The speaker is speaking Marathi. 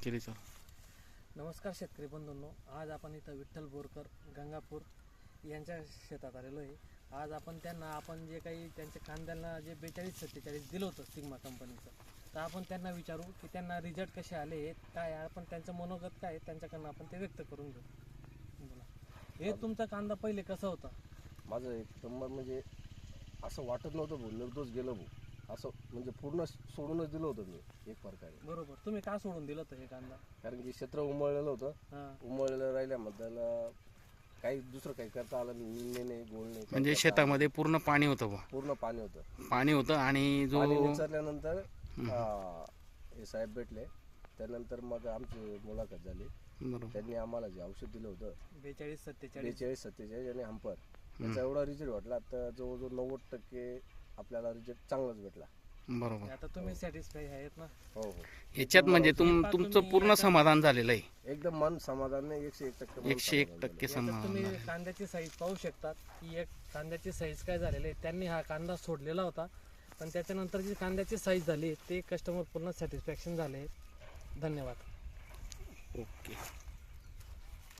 केली सर. नमस्कार शेतकरी बंधूंनो, आज आपण इथं विठ्ठल बोरकर गंगापूर यांच्या शेतात आलेलो आहे. आज आपण जे काही त्यांच्या कांद्याला जे 42-47 दिलं होतं सिग्मा कंपनीचं, तर आपण त्यांना विचारू की त्यांना रिझल्ट कसे आले, काय आपण त्यांचं मनोगत काय त्यांच्याकडनं आपण ते व्यक्त करून घेऊ. बोला. हे तुमचा कांदा पहिले कसा होता? माझं एक नंबर म्हणजे असं वाटत नव्हतं भाऊ, निर्दोष गेलं भाऊ, असं म्हणजे पूर्ण सोडूनच दिलं होतं मी एक प्रकारे. बरोबर. तुम्ही का सोडून दिलं होतं हे कांदा? कारण की क्षेत्र उमळलेलं होतं, उमळलेलं राहिल्याबद्दल काही दुसरं काही करता आलं नाही, निंदणे नाही, गोळ नाही. म्हणजे शेतामध्ये पूर्ण पाणी होतं बा. पूर्ण पाणी होतं. पाणी होतं आणि जो पाणी निचरल्यानंतर हे साहेब भेटले, त्यानंतर मग आमची मुलाखत झाली. बरोबर. त्यांनी आम्हाला जे औषध दिलं होतं 42-47 आणि हंपर, त्याचा एवढा रिझल्ट वाटला तर जवळजवळ 90% आपल्याला रिझल्ट चांगलाच भेटला. बरोबर. आता तुम्ही सॅटिस्फाय आहेत ना? हो हो, याच्यात म्हणजे तुमचं पूर्ण समाधान झालेलं आहे. एकदम मन समाधान नाही, 101% मन 101% समाधान याच्यात तुम्ही समाधान. कांद्याची साईज पाहू शकतात की एक कांद्याची साईज काय झालेली आहे. त्यांनी हा कांदा सोडलेला होता, पण त्याच्यानंतर जी कांद्याची साईज झाली ते कस्टमर पूर्ण सॅटिस्फॅक्शन झाले. धन्यवाद. ओके.